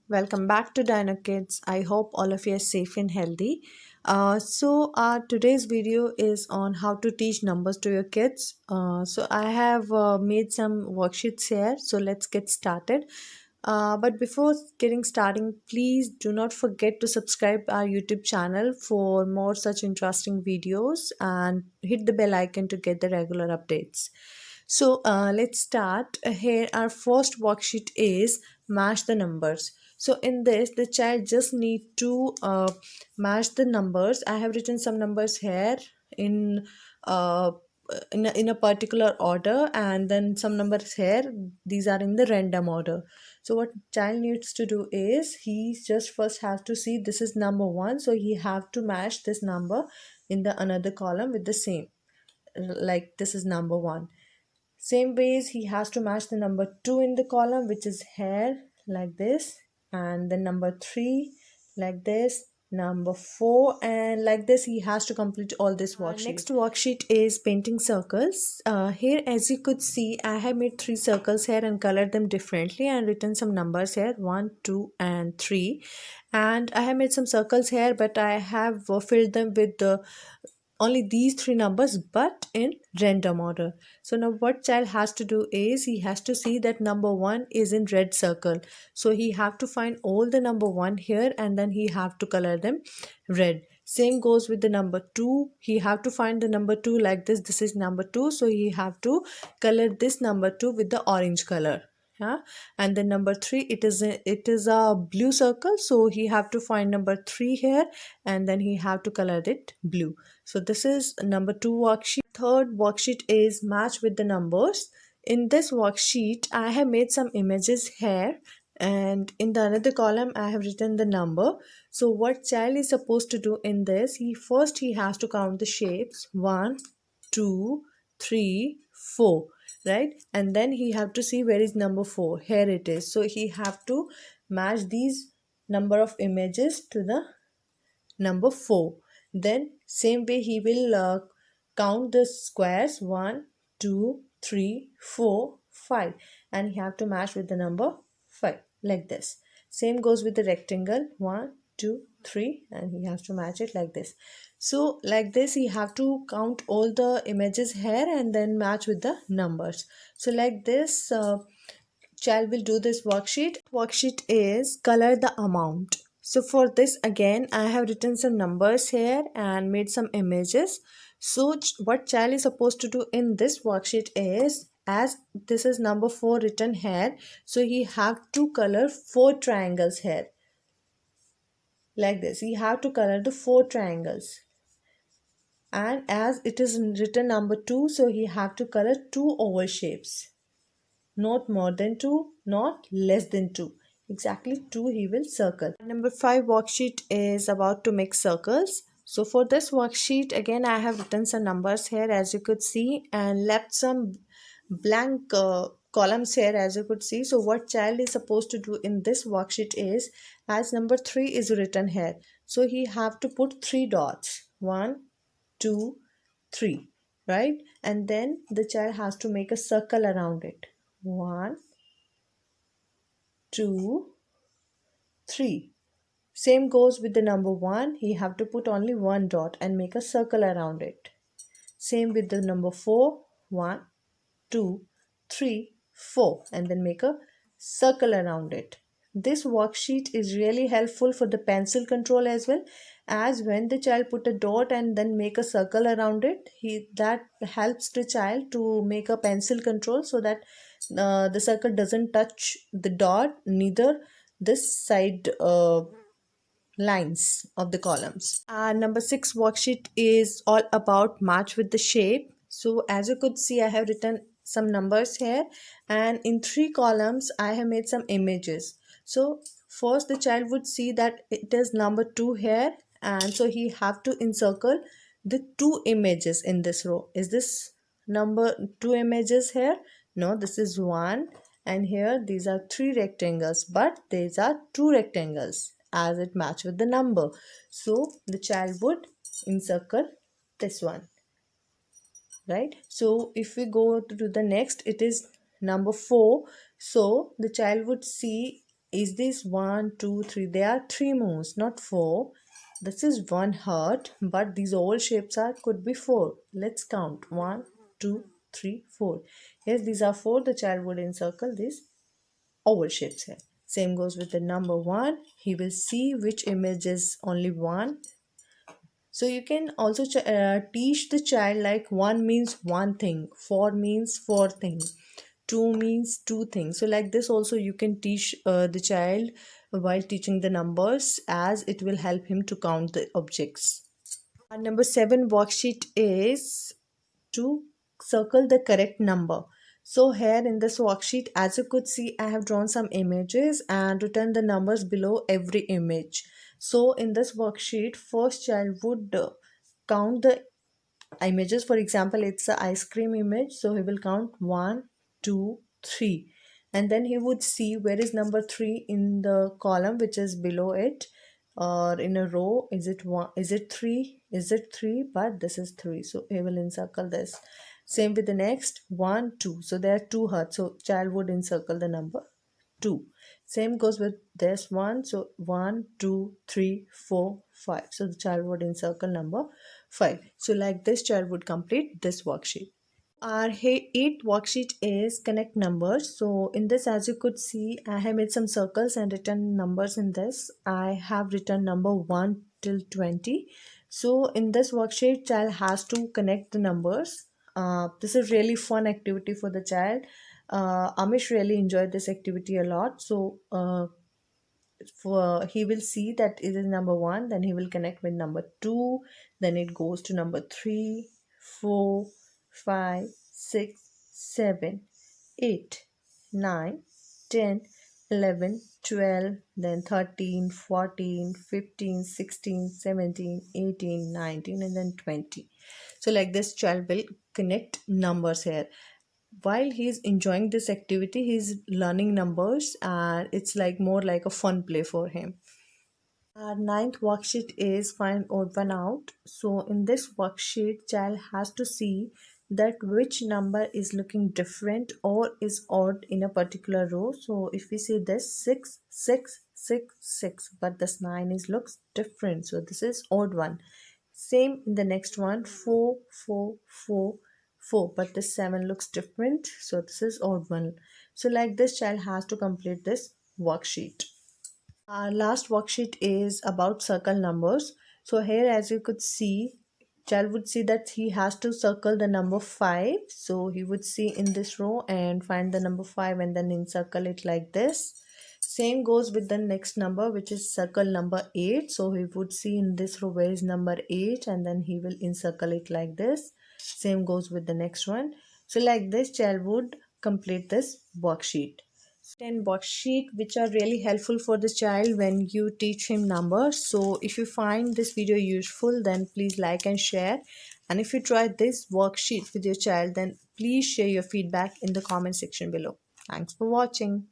Welcome back to Dynokids. I hope all of you are safe and healthy. So today's video is on how to teach numbers to your kids. So I have made some worksheets here. So let's get started. But before getting starting, please do not forget to subscribe our YouTube channel for more such interesting videos and hit the bell icon to get the regular updates. So let's start. Here our first worksheet is match the numbers. So in this the child just need to match the numbers. I have written some numbers here in uh, in a particular order, and then some numbers here, these are in the random order. So what child needs to do is he just first has to see this is number 1, so he have to match this number in the another column with the same, like this is number 1. Same ways he has to match the number 2 in the column, which is here, like this, and then number 3 like this, number 4, and like this he has to complete all this worksheet. Next worksheet is painting circles. Here as you could see, I have made 3 circles here and colored them differently and written some numbers here, 1, 2 and 3. And I have made some circles here, but I have filled them with the only these 3 numbers but in random order. So now what child has to do is he has to see that number 1 is in red circle, so he have to find all the number 1 here and then he have to color them red. Same goes with the number 2. He have to find the number 2 like this is number 2, so he have to color this number 2 with the orange color. Yeah, and then number 3, it is a blue circle, so he have to find number 3 here and then he have to color it blue. So this is number 2 worksheet. Third worksheet is match with the numbers. In this worksheet I have made some images here, and in the another column I have written the number. So what child is supposed to do in this, he has to count the shapes, 1 2 3 4, right? And then he have to see where is number 4. Here it is. So he have to match these number of images to the number 4. Then same way he will count the squares, 1 2 3 4 5, and he have to match with the number 5, like this. Same goes with the rectangle, 1 2 3, and he has to match it like this. So like this he have to count all the images here and then match with the numbers. So like this child will do this worksheet. Worksheet is color the amount. So for this again I have written some numbers here and made some images. So what child is supposed to do in this worksheet is, as this is number 4 written here, so he have to color 4 triangles here, like this. He have to color the 4 triangles, and as it is written number 2, so he have to color 2 oval shapes. Not more than 2, not less than 2. Exactly 2 he will circle. Number 5 worksheet is about to make circles. So for this worksheet again I have written some numbers here as you could see and left some blank columns here as you could see. So what child is supposed to do in this worksheet is, as number 3 is written here, so he have to put 3 dots, 1 2 3, right? And then the child has to make a circle around it, 1 2 3. Same goes with the number 1. He have to put only 1 dot and make a circle around it. Same with the number 4. 1 2 3 4, and then make a circle around it. This worksheet is really helpful for the pencil control as well, as when the child put a dot and then make a circle around it, that helps the child to make a pencil control, so that the circle doesn't touch the dot, neither this side lines of the columns. Number 6 worksheet is all about match with the shape. So as you could see I have written some numbers here, and in 3 columns I have made some images. So first the child would see that it is number 2 here, and so he have to encircle the 2 images in this row. Is this number 2 images here? No, this is 1, and here these are 3 rectangles, but these are 2 rectangles as it match with the number. So the child would encircle this one, right? So if we go to the next, it is number 4. So the child would see Is this one, two, three? There are three moons, not four. This is one heart, but these oval shapes are could be four. Let's count. One, two, three, four. Yes, these are four. The child would encircle these oval shapes here. Same goes with the number one. He will see which image is only one. So you can also teach the child like one means one thing, four means four things, two means two things. So like this also you can teach the child while teaching the numbers, as it will help him to count the objects. Our number 7 worksheet is to circle the correct number. So here in this worksheet, as you could see, I have drawn some images and written the numbers below every image. So in this worksheet, first child would count the images. For example, it's an ice cream image, so he will count one, two, three, and then he would see where is number 3 in the column which is below it, or in a row. Is it one, is it 3, is it 3? But this is 3, so he will encircle this. Same with the next, 1, 2, so there are two hearts, so child would encircle the number 2. Same goes with this one, so 1, 2, 3, 4, 5, so the child would encircle number 5. So like this child would complete this worksheet. Our 8th worksheet is connect numbers. So in this, as you could see, I have made some circles and written numbers in this. I have written number 1 till 20. So in this worksheet, child has to connect the numbers. This is really fun activity for the child. Amish really enjoyed this activity a lot. So for he will see that it is number 1, then he will connect with number 2, then it goes to number 3, 4, 5, 6, 7, 8, 9, 10, 11, 12, then 13, 14, 15, 16, 17, 18, 19, and then 20. So like this child will connect numbers here. While he's enjoying this activity, he's learning numbers, and it's like more like a fun play for him. Our 9th worksheet is find odd one out. So in this worksheet, child has to see that which number is looking different or is odd in a particular row. So if we see this 6, 6, 6, 6, but this 9 is looks different, so this is odd one. Same in the next one, 4, 4, 4, 4, but this 7 looks different, so this is odd one. So like this child has to complete this worksheet. Our last worksheet is about circle numbers. So here, as you could see, child would see that he has to circle the number 5. So he would see in this row and find the number 5 and then encircle it like this. Same goes with the next number, which is circle number 8. So he would see in this row where is number 8 and then he will encircle it like this. Same goes with the next one. So like this child would complete this worksheet. 10 worksheet which are really helpful for the child when you teach him numbers. So if you find this video useful, then please like and share, and if you try this worksheet with your child, then please share your feedback in the comment section below. Thanks for watching.